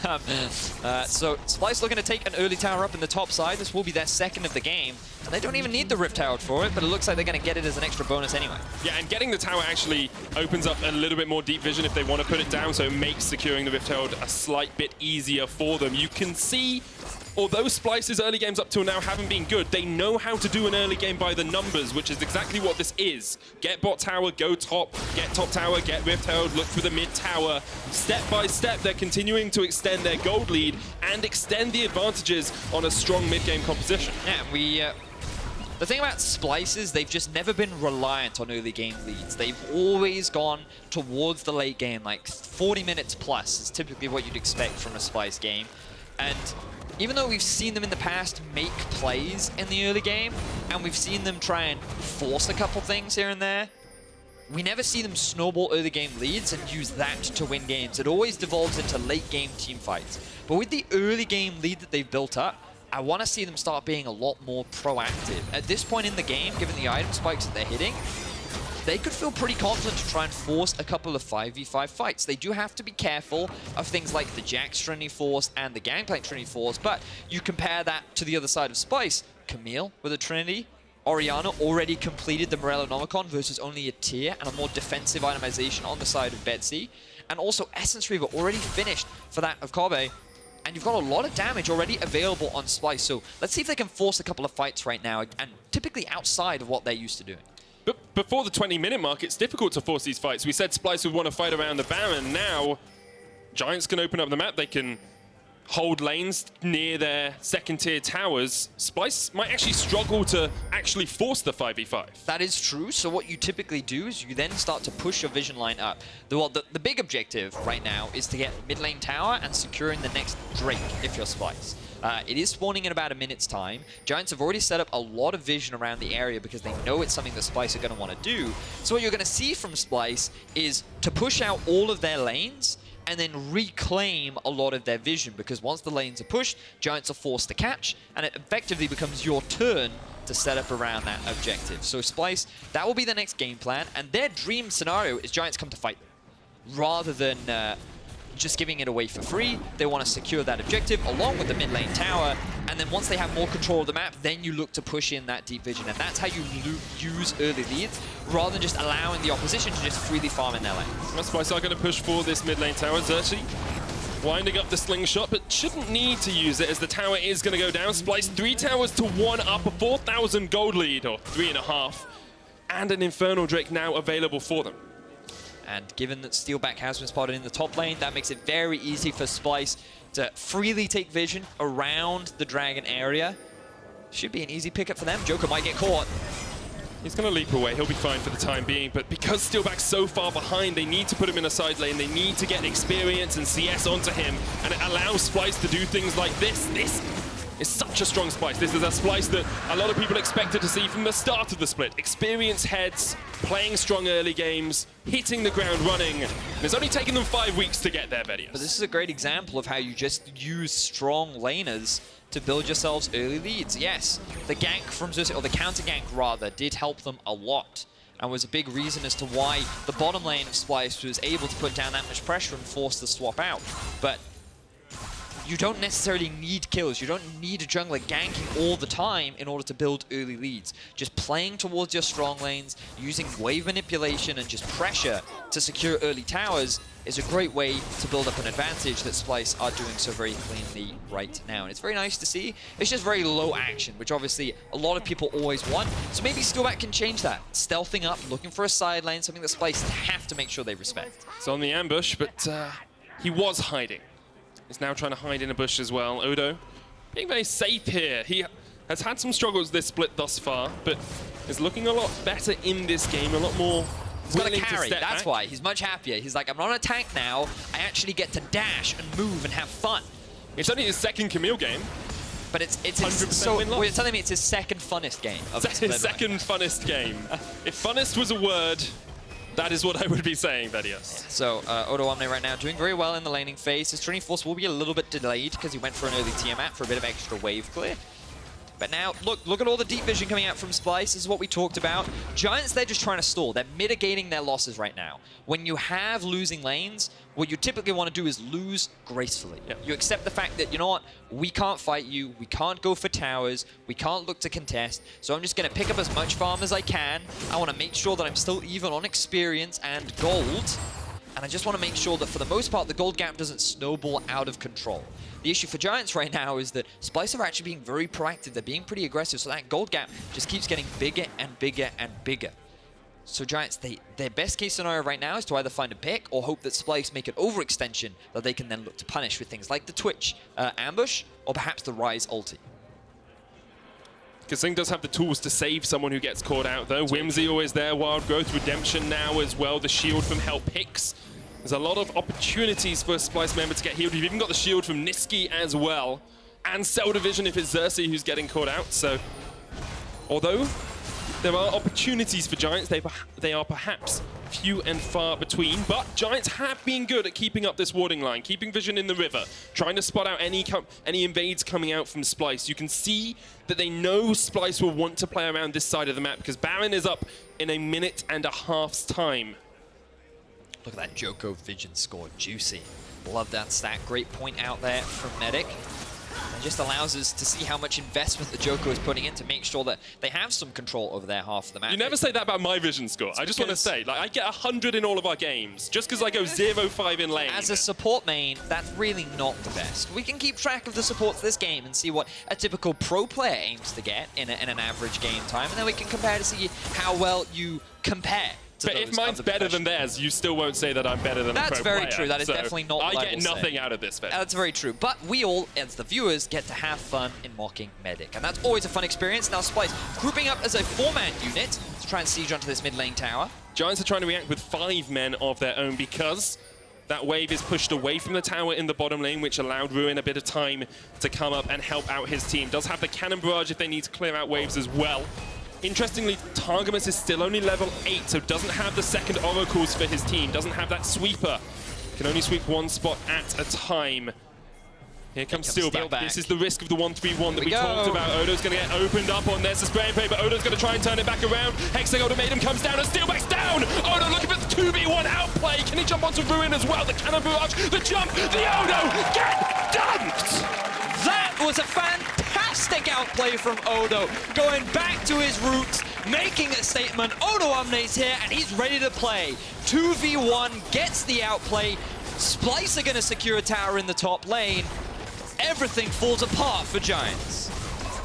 So Splyce looking to take an early tower up in the top side. This will be their second of the game. And they don't even need the Rift Tower for it, but it looks like they're going to get it as an extra bonus anyway. Yeah, and getting the tower actually opens up a little bit more deep vision if they want to put it down, so it makes securing the Rift Herald a slight bit easier for them. You can see, although Splyce's early games up till now haven't been good, they know how to do an early game by the numbers, which is exactly what this is. Get bot tower, go top, get top tower, get Rift Herald, look for the mid tower. Step by step, they're continuing to extend their gold lead and extend the advantages on a strong mid-game composition. Yeah, the thing about Splyce is they've just never been reliant on early game leads. They've always gone towards the late game, like 40 minutes plus is typically what you'd expect from a Splyce game. And even though we've seen them in the past make plays in the early game, and we've seen them try and force a couple things here and there, we never see them snowball early game leads and use that to win games. It always devolves into late game team fights. But with the early game lead that they've built up, I want to see them start being a lot more proactive. At this point in the game, given the item spikes that they're hitting, they could feel pretty confident to try and force a couple of 5v5 fights. They do have to be careful of things like the Jax Trinity Force and the Gangplank Trinity Force, but you compare that to the other side of Splyce. Camille with a Trinity, Orianna already completed the Morellonomicon versus only a tier and a more defensive itemization on the side of Betsy. And also Essence Reaver already finished for that of Kobe. And you've got a lot of damage already available on Splyce. So let's see if they can force a couple of fights right now, and typically outside of what they're used to doing. But before the 20-minute mark, it's difficult to force these fights. We said Splyce would want to fight around the Baron. Now, Giants can open up the map. They can hold lanes near their second-tier towers. Splyce might actually struggle to actually force the 5v5. That is true. So what you typically do is you then start to push your vision line up. The big objective right now is to get mid lane tower and securing the next Drake if you're Splyce. It is spawning in about a minute's time. Giants have already set up a lot of vision around the area because they know it's something that Splyce are going to want to do. So what you're going to see from Splyce is to push out all of their lanes and then reclaim a lot of their vision, because once the lanes are pushed, Giants are forced to catch, and it effectively becomes your turn to set up around that objective. So Splyce, that will be the next game plan, and their dream scenario is Giants come to fight them. Rather than just giving it away for free, they want to secure that objective along with the mid lane tower, and then once they have more control of the map, then you look to push in that deep vision, and that's how you use early leads, rather than just allowing the opposition to just freely farm in their lane. Splyce are going to push for this mid lane tower. Xerxes winding up the slingshot, but shouldn't need to use it as the tower is going to go down. Splyce 3 towers to 1 up, a 4,000 gold lead, or 3.5, and an Infernal Drake now available for them. And given that Steelback has been spotted in the top lane, that makes it very easy for Splyce to freely take vision around the Dragon area. Should be an easy pickup for them. Joker might get caught. He's going to leap away. He'll be fine for the time being. But because Steelback's so far behind, they need to put him in a side lane. They need to get experience and CS onto him. And it allows Splyce to do things like this. This is such a strong Splyce. This is a Splyce that a lot of people expected to see from the start of the split. Experienced heads, playing strong early games, hitting the ground running. And it's only taken them 5 weeks to get there, Vedius. But this is a great example of how you just use strong laners to build yourselves early leads. Yes, the gank from Xerxes, or the counter gank rather, did help them a lot, and was a big reason as to why the bottom lane of Splyce was able to put down that much pressure and force the swap out. But you don't necessarily need kills. You don't need a jungler ganking all the time in order to build early leads. Just playing towards your strong lanes, using wave manipulation and just pressure to secure early towers is a great way to build up an advantage that Splyce are doing so very cleanly right now. And it's very nice to see. It's just very low action, which obviously a lot of people always want. So maybe Steelback can change that. Stealthing up, looking for a side lane, something that Splyce have to make sure they respect. It's on the ambush, but he was hiding. He's now trying to hide in a bush as well. Odo being very safe here. He has had some struggles this split thus far, but is looking a lot better in this game, a lot more He's got a willing to carry, step that's back. why. He's much happier. He's like, I'm not on a tank now. I actually get to dash and move and have fun. It's only his second Camille game. But it's his, 100% so win-loss. well, you're telling me it's his second funnest game. Of It's his second funnest game. If funnest was a word, that is what I would be saying, Vedios. So Odo Omne right now doing very well in the laning phase. His Trinity Force will be a little bit delayed because he went for an early Tiamat for a bit of extra wave clear. But now, look at all the deep vision coming out from Splyce. This is what we talked about. Giants, they're just trying to stall. They're mitigating their losses right now. When you have losing lanes, what you typically want to do is lose gracefully. Yep. You accept the fact that, you know what, we can't fight you, we can't go for towers, we can't look to contest, so I'm just going to pick up as much farm as I can. I want to make sure that I'm still even on experience and gold. And I just want to make sure that for the most part, the gold gap doesn't snowball out of control. The issue for Giants right now is that Splyce are actually being very proactive. They're being pretty aggressive, so that gold gap just keeps getting bigger and bigger and bigger. So Giants, their best case scenario right now is to either find a pick or hope that Splyce make an overextension that they can then look to punish with things like the Twitch ambush or perhaps the Rise ulti. Kasing does have the tools to save someone who gets caught out, though. Whimsy always there, Wild Growth, Redemption now as well, the shield from Help Hicks. There's a lot of opportunities for a Splyce member to get healed. You've even got the shield from Niski as well, and Cell Division if it's Xerxes who's getting caught out. So, although there are opportunities for Giants, they are perhaps few and far between, but Giants have been good at keeping up this warding line, keeping vision in the river, trying to spot out any invades coming out from Splyce. You can see that they know Splyce will want to play around this side of the map because Baron is up in a minute and a half's time. Look at that Joko vision score, juicy. Love that stat, great point out there from Medic. It just allows us to see how much investment the Joko is putting in to make sure that they have some control over their half of the map. You never say that about my vision score. I just want to say, like, I get 100 in all of our games, just because I go 0-5 in lane. As a support main, that's really not the best. We can keep track of the supports this game and see what a typical pro player aims to get in an average game time, and then we can compare to see how well you compare. But if mine's better than theirs, you still won't say that I'm better than a pro player. That's very true. That is definitely not what I get nothing out of this. That's very true. But we all, as the viewers, get to have fun in mocking Medic. And that's always a fun experience. Now Splyce grouping up as a 4-man unit to try and siege onto this mid lane tower. Giants are trying to react with 5 men of their own because that wave is pushed away from the tower in the bottom lane, which allowed Ruin a bit of time to come up and help out his team. Does have the cannon barrage if they need to clear out waves as well. Interestingly, Targamas is still only level 8, so doesn't have the second oracles for his team, doesn't have that sweeper. Can only sweep one spot at a time. Here comes Steelback. This is the risk of the 1-3-1 that we talked about. Odo's going to get opened up on this. The spray and pray, but Odo's going to try and turn it back around. Hexing Ultimatum comes down, and Steelback's down! Odo looking for the 2v1 outplay. Can he jump onto Ruin as well? The cannon barrage, the jump, the Odo get dunked! That was a fantastic outplay from Odo, going back to his roots, making a statement. Odo Omne's here, and he's ready to play. 2v1, gets the outplay. Splyce are going to secure a tower in the top lane. Everything falls apart for Giants.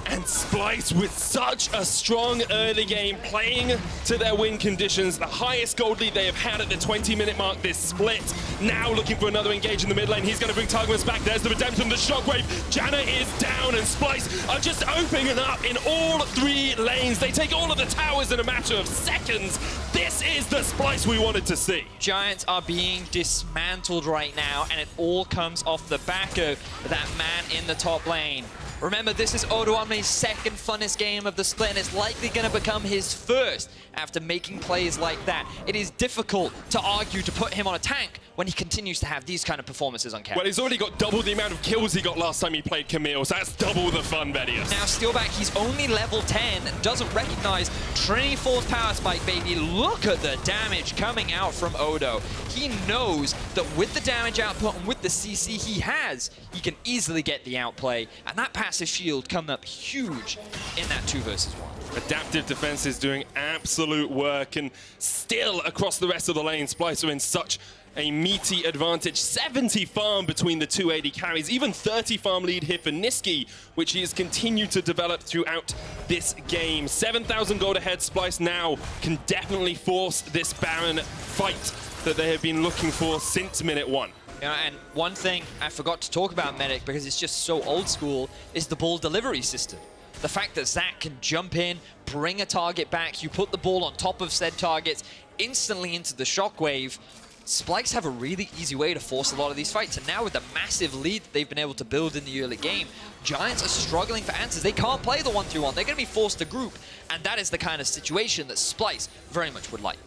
And Splyce with such a strong early game, playing to their win conditions, the highest gold lead they have had at the 20-minute mark this split. Now looking for another engage in the mid lane. He's going to bring Targamas back. There's the redemption, the shockwave. Janna is down, and Splyce are just opening it up in all 3 lanes. They take all of the towers in a matter of seconds. This is the Splyce we wanted to see. Giants are being dismantled right now, and it all comes off the back of that man in the top lane. Remember, this is Odo Omne's second funnest game of the split, and it's likely going to become his first after making plays like that. It is difficult to argue to put him on a tank when he continues to have these kind of performances on camera. Well, he's already got double the amount of kills he got last time he played Camille, so that's double the fun, Vedios. Now, Steelback, he's only level 10 and doesn't recognize Trinity Force Power Spike, baby. Look at the damage coming out from Odo. He knows that with the damage output and with the CC he has, he can easily get the outplay, and that passive shield coming up huge in that 2 versus 1. Adaptive defense is doing absolute work, and still across the rest of the lane, Splyce are in such a meaty advantage. 70 farm between the 2 AD carries, even 30 farm lead here for Niski, which he has continued to develop throughout this game. 7,000 gold ahead. Splyce now can definitely force this Baron fight that they have been looking for since minute 1. You know, and one thing I forgot to talk about Medic, because it's just so old school, is the ball delivery system. The fact that Zach can jump in, bring a target back, you put the ball on top of said targets, instantly into the Shockwave. Splice have a really easy way to force a lot of these fights, and now with the massive lead that they've been able to build in the early game, Giants are struggling for answers. They can't play the 1-3-1. They're going to be forced to group, and that is the kind of situation that Splice very much would like.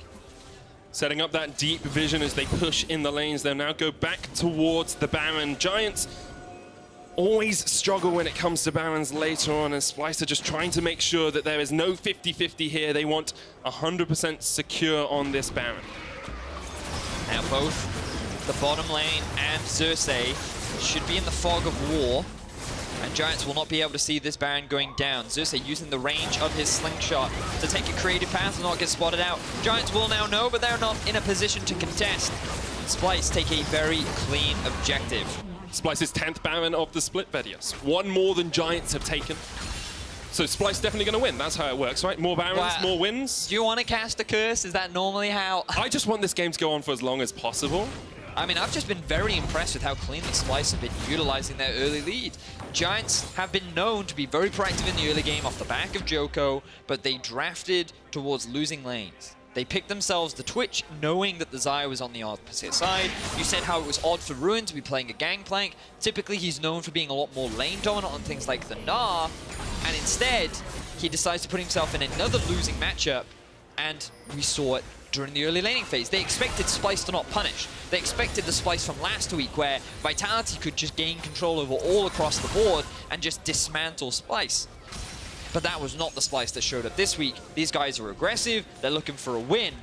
Setting up that deep vision as they push in the lanes. They'll now go back towards the Baron. Giants always struggle when it comes to Barons later on, and Splice are just trying to make sure that there is no 50-50 here. They want 100% secure on this Baron. Now both the bottom lane and Xerxes should be in the fog of war, and Giants will not be able to see this Baron going down. Xerxes using the range of his slingshot to take a creative path and not get spotted out. Giants will now know, but they're not in a position to contest. Splice take a very clean objective. Splice's 10th Baron of the split, Vedius. One more than Giants have taken. So Splice definitely going to win. That's how it works, right? More Barons, more wins. Do you want to cast a curse? Is that normally how... I just want this game to go on for as long as possible. I mean, I've just been very impressed with how cleanly Splice have been utilizing their early lead. Giants have been known to be very proactive in the early game off the back of Joko, but they drafted towards losing lanes. They picked themselves the Twitch, knowing that the Xayah was on the opposite side. You said how it was odd for Ruin to be playing a Gangplank. Typically, he's known for being a lot more lane dominant on things like the Gnar, and instead, he decides to put himself in another losing matchup, and we saw it during the early laning phase. They expected Splice to not punish. They expected the Splice from last week where Vitality could just gain control over all across the board and just dismantle Splice. But that was not the Splice that showed up this week. These guys are aggressive, they're looking for a win.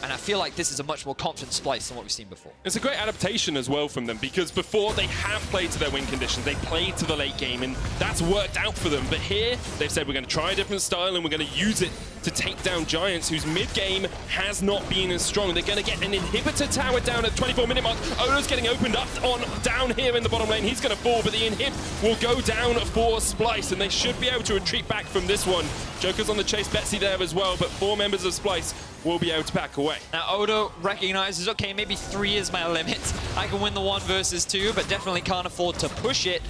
And I feel like this is a much more confident Splice than what we've seen before. It's a great adaptation as well from them, because before they have played to their win conditions, they played to the late game, and that's worked out for them. But here, they've said we're going to try a different style and we're going to use it to take down Giants, whose mid-game has not been as strong. They're going to get an inhibitor tower down at 24-minute mark. Odo's getting opened up on down here in the bottom lane. He's going to fall, but the inhib will go down for Splice, and they should be able to retreat back from this one. Joker's on the chase, Betsy there as well, but 4 members of Splice will be able to back away. Now Odo recognizes, okay, maybe 3 is my limit. I can win the 1 versus 2, but definitely can't afford to push it.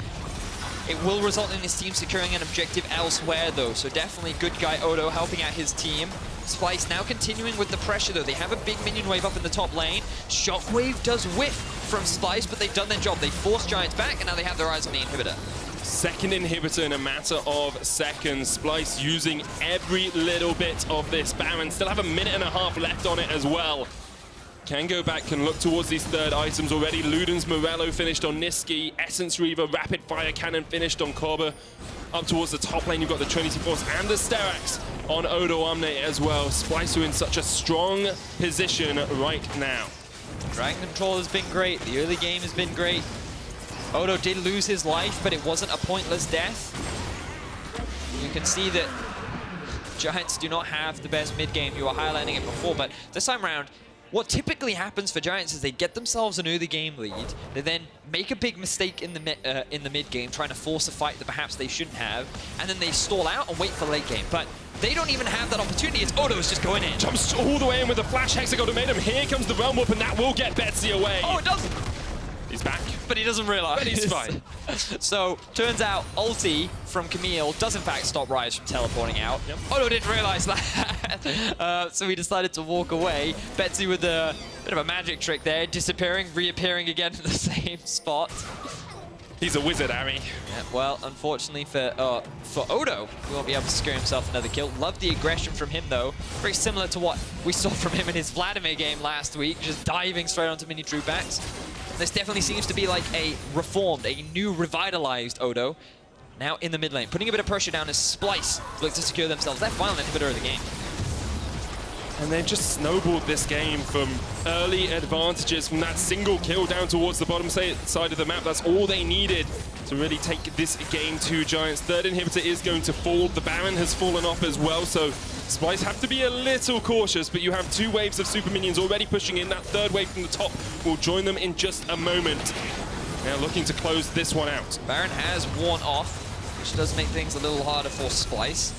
It will result in his team securing an objective elsewhere though, so definitely good guy Odo helping out his team. Splice now continuing with the pressure though. They have a big minion wave up in the top lane. Shockwave does whiff from Splice, but they've done their job. They forced Giants back, and now they have their eyes on the inhibitor. Second inhibitor in a matter of seconds. Splice using every little bit of this Baron. Still have a minute and a half left on it as well. Can go back, can look towards these third items already. Luden's Morello finished on Niski. Essence Reaver, Rapid Fire Cannon finished on Korba. Up towards the top lane, you've got the Trinity Force and the Sterak's on Odo Omne as well. Splice are in such a strong position right now. Dragon control has been great. The early game has been great. Odo did lose his life, but it wasn't a pointless death. You can see that Giants do not have the best mid-game. You were highlighting it before, but this time around, what typically happens for Giants is they get themselves an early game lead, they then make a big mistake in the mid-game, trying to force a fight that perhaps they shouldn't have, and then they stall out and wait for late game. But they don't even have that opportunity. It's Odo's just going in. Jumps all the way in with the flash hexagon to made him. Here comes the Realm Warp, and that will get Betsy away. Oh, it doesn't. He's back. But he doesn't realize. But he's fine. So, turns out, ulti from Camille does in fact stop Ryze from teleporting out. Yep. Odo didn't realize that. So he decided to walk away. Betsy with a bit of a magic trick there, disappearing, reappearing again in the same spot. He's a wizard, Ari. Yeah, well, unfortunately for Odo, he won't be able to secure himself another kill. Love the aggression from him, though. Very similar to what we saw from him in his Vladimir game last week, just diving straight onto mini true backs. This definitely seems to be like a reformed, a new revitalized Odo. Now in the mid lane, putting a bit of pressure down as Splice look to secure themselves their final inhibitor of the game. And they just snowballed this game from early advantages from that single kill down towards the bottom side of the map. That's all they needed to really take this game to Giants. Third inhibitor is going to fall. The Baron has fallen off as well, so Splice have to be a little cautious, but you have 2 waves of super minions already pushing in. That third wave from the top will join them in just a moment. Now looking to close this one out. Baron has worn off, which does make things a little harder for Splice.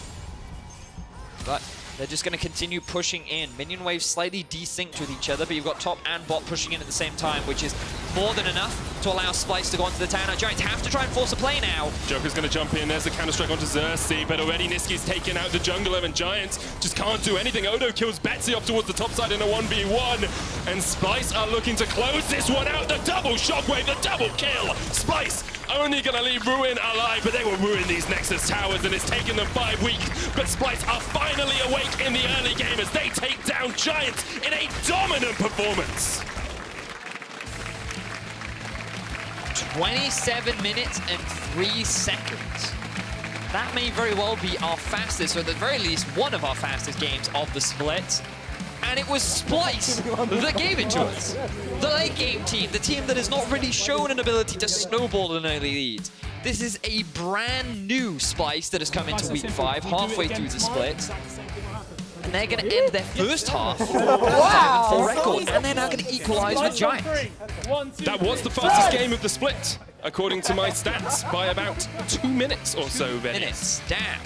But they're just going to continue pushing in. Minion waves slightly desynced with each other, but you've got top and bot pushing in at the same time, which is more than enough to allow Splyce to go onto the tower. Now Giants have to try and force a play now. Joker's going to jump in. There's a counter-strike onto Xerxes, but already Niski's taken out the jungler, and Giants just can't do anything. Odo kills Betsy up towards the top side in a 1v1, and Splyce are looking to close this one out. The double shockwave, the double kill. Splyce only going to leave Ruin alive, but they will ruin these Nexus towers, and it's taken them 5 weeks. But Splyce are finally awake in the early game as they take down Giants in a dominant performance. 27 minutes and 3 seconds. That may very well be our fastest, or at the very least, one of our fastest games of the split. And it was Splyce that gave it to us. The late game team, the team that has not really shown an ability to snowball an early lead. This is a brand new Splyce that has come into week 5, halfway through the split. And they're going to end their first half with a 7-4 record, and they're now going to equalize with Giants. That was the fastest game of the split, according to my stats, by about 2 minutes or so. Minutes, damn.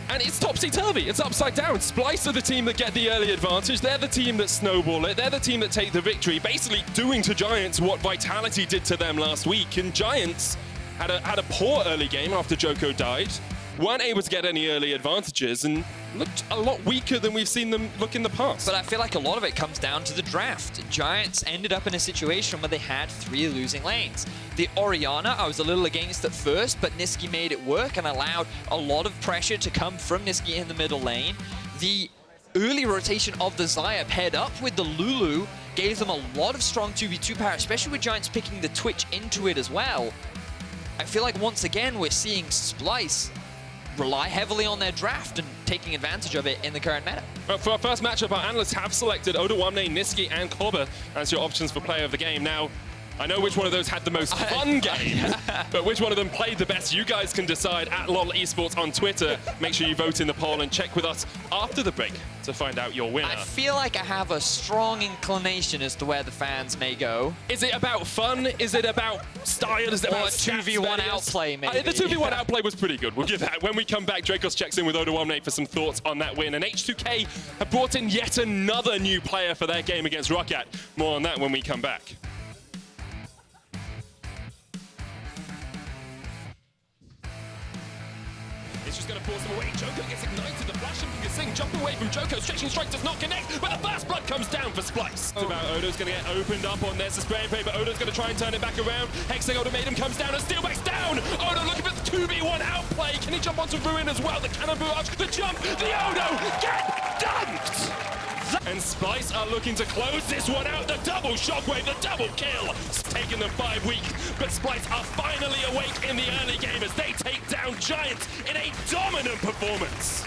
And it's topsy-turvy, it's upside down. Splyce are the team that get the early advantage. They're the team that snowball it. They're the team that take the victory, basically doing to Giants what Vitality did to them last week. And Giants had a poor early game after Joko died, weren't able to get any early advantages, and looked a lot weaker than we've seen them look in the past. But I feel like a lot of it comes down to the draft. Giants ended up in a situation where they had 3 losing lanes. The Orianna, I was a little against at first, but Nisqy made it work and allowed a lot of pressure to come from Nisqy in the middle lane. The early rotation of the Xayah paired up with the Lulu gave them a lot of strong 2v2 power, especially with Giants picking the Twitch into it as well. I feel like once again we're seeing Splyce rely heavily on their draft and taking advantage of it in the current meta. For our first matchup, our analysts have selected Odoamne, Nisqy, and Clobber as your options for player of the game. Now, I know which one of those had the most fun game, but which one of them played the best, you guys can decide at LOL Esports on Twitter. Make sure you vote in the poll and check with us after the break to find out your winner. I feel like I have a strong inclination as to where the fans may go. Is it about fun? Is it about style? Is it about 2v1 outplay, maybe? The 2v1 outplay was pretty good. We'll give that. When we come back, Dracos checks in with Odoamne for some thoughts on that win. And H2K have brought in yet another new player for their game against Roccat. More on that when we come back. It's just going to force them away. Joko gets ignited. The flash and Sing jump away from Joko. Stretching strike does not connect, but the first blood comes down for Splyce. It's about Odo's going to get opened up on this. The spray and pray, but Odo's going to try and turn it back around. Hexing Ultimatum comes down and Steelback's down. Odo looking for the 2v1 outplay. Can he jump onto Ruin as well? The cannon barrage, the jump, the Odo get dunked! And Splyce are looking to close this one out. The double shockwave, the double kill. It's taken them 5 weeks, but Splyce are finally awake in the early game as they take down Giants in a dominant performance.